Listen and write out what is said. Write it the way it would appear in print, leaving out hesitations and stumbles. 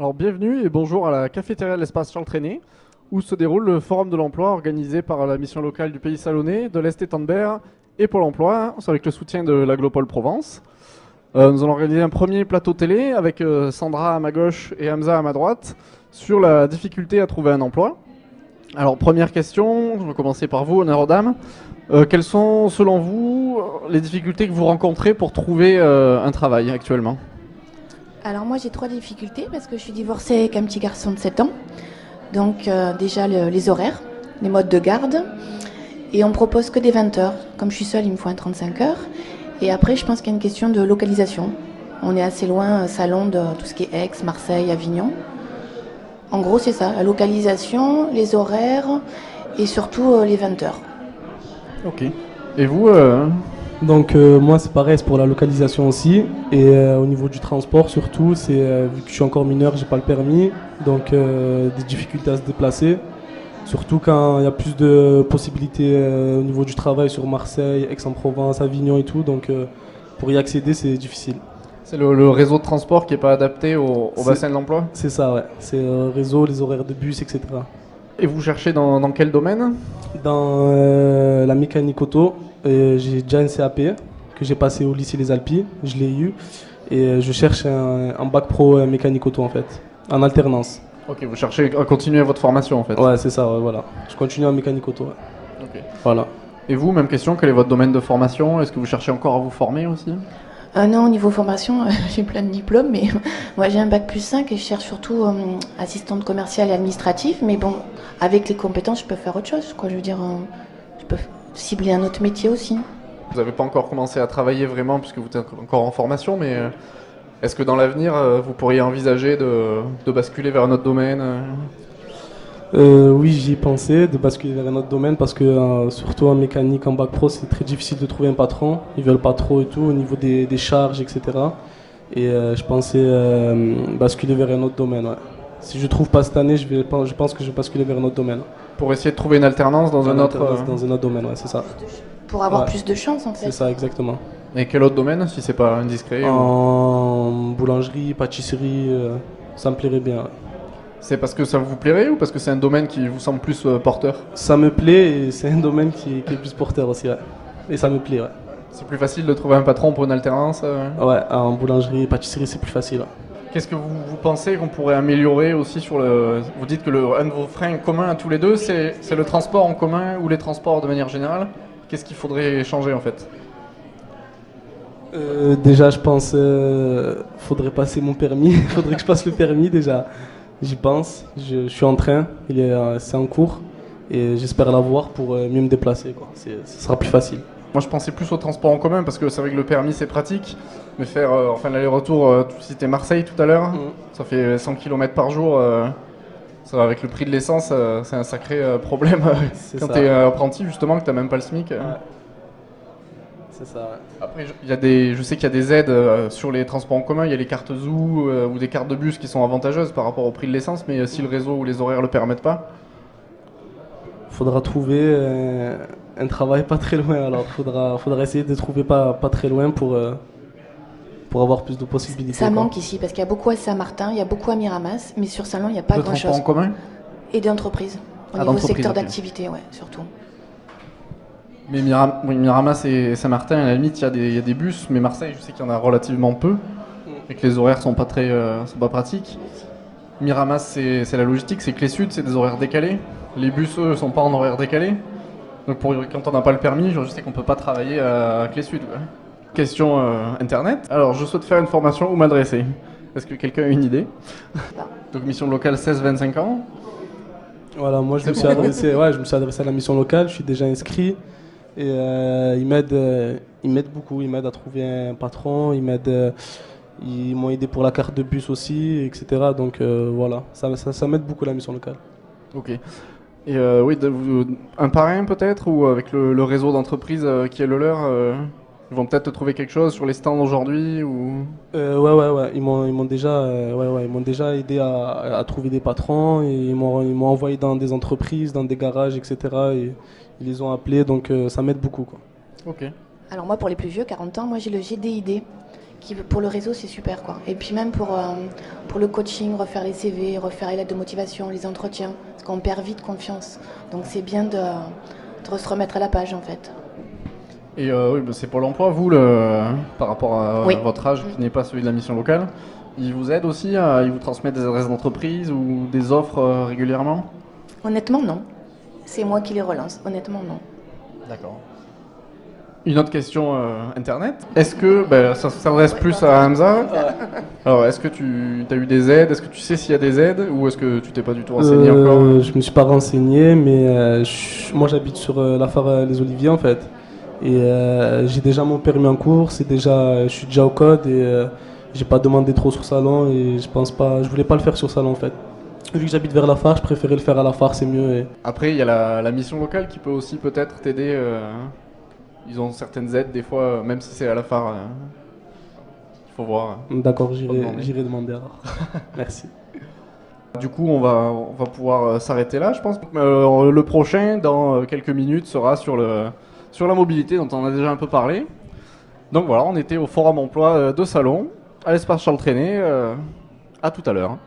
Alors bienvenue et bonjour à la cafétéria de l'espace Charles Trenet, où se déroule le forum de l'emploi organisé par la mission locale du Pays Salonnais, de l'Est-Étendard et Pôle emploi, avec le soutien de l'Aglopole Provence. Nous allons organiser un premier plateau télé avec Sandra à ma gauche et Hamza à ma droite sur la difficulté à trouver un emploi. Alors première question, je vais commencer par vous, honneur aux dames. Quelles sont selon vous les difficultés que vous rencontrez pour trouver un travail actuellement ? Alors moi j'ai 3 difficultés parce que je suis divorcée avec un petit garçon de 7 ans. Donc déjà les horaires, les modes de garde. Et on me propose que des 20 heures. Comme je suis seule, il me faut un 35 heures. Et après je pense qu'il y a une question de localisation. On est assez loin, Salon, de tout ce qui est Aix, Marseille, Avignon. En gros c'est ça, la localisation, les horaires et surtout les 20 heures. Ok. Et vous Donc moi c'est pareil, c'est pour la localisation aussi. Et au niveau du transport surtout, c'est vu que je suis encore mineur, j'ai pas le permis, donc des difficultés à se déplacer. Surtout quand il y a plus de possibilités au niveau du travail sur Marseille, Aix-en-Provence, Avignon et tout. Donc pour y accéder c'est difficile. C'est le réseau de transport qui n'est pas adapté au bassin de l'emploi ? C'est ça, ouais. C'est le réseau, les horaires de bus, etc. Et vous cherchez dans quel domaine ? Dans la mécanique auto, j'ai déjà un CAP que j'ai passé au lycée Les Alpilles, je l'ai eu, et je cherche un bac pro mécanique auto en fait, en alternance. Ok, vous cherchez à continuer votre formation en fait. Ouais, c'est ça, ouais, voilà. Je continue en mécanique auto. Ouais. Ok. Voilà. Et vous, même question, quel est votre domaine de formation ? Est-ce que vous cherchez encore à vous former aussi ? Non, au niveau formation, j'ai plein de diplômes, mais moi j'ai un bac plus 5 et je cherche surtout assistante commerciale et administrative. Mais bon, avec les compétences, je peux faire autre chose, quoi. Je veux dire, je peux cibler un autre métier aussi. Vous n'avez pas encore commencé à travailler vraiment puisque vous êtes encore en formation, mais est-ce que dans l'avenir, vous pourriez envisager de basculer vers un autre domaine Oui, j'y ai pensé de basculer vers un autre domaine parce que surtout en mécanique, en bac pro, c'est très difficile de trouver un patron. Ils veulent pas trop et tout au niveau des charges, etc. Et je pensais basculer vers un autre domaine. Ouais. Si je trouve pas cette année, je pense que je vais basculer vers un autre domaine. Pour essayer de trouver une alternance dans un autre... Dans un autre domaine, ouais, c'est ça. Pour avoir Ouais. plus de chance en fait. C'est ça, exactement. Et quel autre domaine, si c'est pas indiscret En boulangerie, pâtisserie, ça me plairait bien. Ouais. C'est parce que ça vous plairait ou parce que c'est un domaine qui vous semble plus porteur ? Ça me plaît et c'est un domaine qui est plus porteur aussi. Ouais. Et ça me plaît, ouais. C'est plus facile de trouver un patron pour une alternance Ouais, en boulangerie, pâtisserie, c'est plus facile. Ouais. Qu'est-ce que vous pensez qu'on pourrait améliorer aussi sur le... Vous dites que un de vos freins communs à tous les deux, c'est le transport en commun ou les transports de manière générale. Qu'est-ce qu'il faudrait changer en fait ? Déjà, je pense faudrait passer mon permis. Faudrait que je passe le permis déjà. J'y pense. Je suis en train. C'est en cours. Et j'espère l'avoir pour mieux me déplacer. Quoi. Ce sera plus facile. Moi je pensais plus au transport en commun parce que c'est vrai que le permis c'est pratique. Mais faire l'aller-retour, tu citais Marseille tout à l'heure, ça fait 100 km par jour. Ça va avec le prix de l'essence, c'est un sacré problème quand tu es apprenti justement, que tu n'as même pas le SMIC. Ouais. C'est ça, ouais. Après, je sais qu'il y a des aides sur les transports en commun, il y a les cartes Zoo ou des cartes de bus qui sont avantageuses par rapport au prix de l'essence, mais si le réseau ou les horaires ne le permettent pas. Faudra trouver un travail pas très loin alors. Faudra essayer de trouver pas très loin pour avoir plus de possibilités. Ça manque ici parce qu'il y a beaucoup à Saint-Martin, il y a beaucoup à Miramas, mais sur Salon il n'y a pas De grand-chose. transport en commun ? Et d'entreprises, au niveau secteur d'activité, ouais, surtout. Mais Miramas et Saint-Martin, à la limite, il y a des bus, mais Marseille, je sais qu'il y en a relativement peu, et que les horaires sont pas pratiques. Miramas, c'est la logistique, c'est que les Sud, c'est des horaires décalés. Les bus, eux, sont pas en horaire décalé. Donc quand on n'a pas le permis, je sais qu'on peut pas travailler à Clé Sud. Ouais. Question internet. Alors, je souhaite faire une formation où m'adresser. Est-ce que quelqu'un a une idée ? Donc, mission locale 16-25 ans. Voilà, moi je me suis adressé à la mission locale, je suis déjà inscrit. Et ils m'aident beaucoup, ils m'aident à trouver un patron, ils m'ont aidé pour la carte de bus aussi, etc. Donc voilà, ça m'aide beaucoup la mission locale. Ok. Et oui, un parrain peut-être, ou avec le réseau d'entreprises qui est le leur, ils vont peut-être trouver quelque chose sur les stands aujourd'hui ou... Ouais, ils m'ont déjà aidé à trouver des patrons, et ils m'ont envoyé dans des entreprises, dans des garages, etc. Et ils les ont appelés, donc ça m'aide beaucoup, quoi. Ok. Alors moi pour les plus vieux, 40 ans, moi j'ai le GDID, pour le réseau, c'est super, quoi. Et puis même pour le coaching, refaire les CV, refaire les lettres de motivation, les entretiens, parce qu'on perd vite confiance. Donc c'est bien de se remettre à la page, en fait. Et oui, c'est Pôle emploi, vous, par rapport à Oui. votre âge qui n'est pas celui de la mission locale, ils vous aident aussi, ils vous transmettent des adresses d'entreprise ou des offres régulièrement? Honnêtement, non. C'est moi qui les relance. Honnêtement, non. D'accord. Une autre question internet. Est-ce que, ça s'adresse plus à Hamza. Alors, est-ce que tu as eu des aides? Est-ce que tu sais s'il y a des aides? Ou est-ce que tu t'es pas du tout renseigné encore? Je me suis pas renseigné, mais moi j'habite sur la phare Les Oliviers en fait. Et j'ai déjà mon permis en cours, je suis déjà au code et j'ai pas demandé trop sur Salon et je voulais pas le faire sur Salon en fait. Vu que j'habite vers la phare, je préférais le faire à la phare, c'est mieux. Et... Après, il y a la mission locale qui peut aussi peut-être t'aider. Ils ont certaines aides des fois, même si c'est à la phare. Il faut voir. D'accord, j'irai demander alors. Merci. Du coup, on va pouvoir s'arrêter là, je pense. Le prochain, dans quelques minutes, sera sur la mobilité, dont on a déjà un peu parlé. Donc voilà, on était au Forum Emploi de Salon, à l'espace Charles Trenet. À tout à l'heure.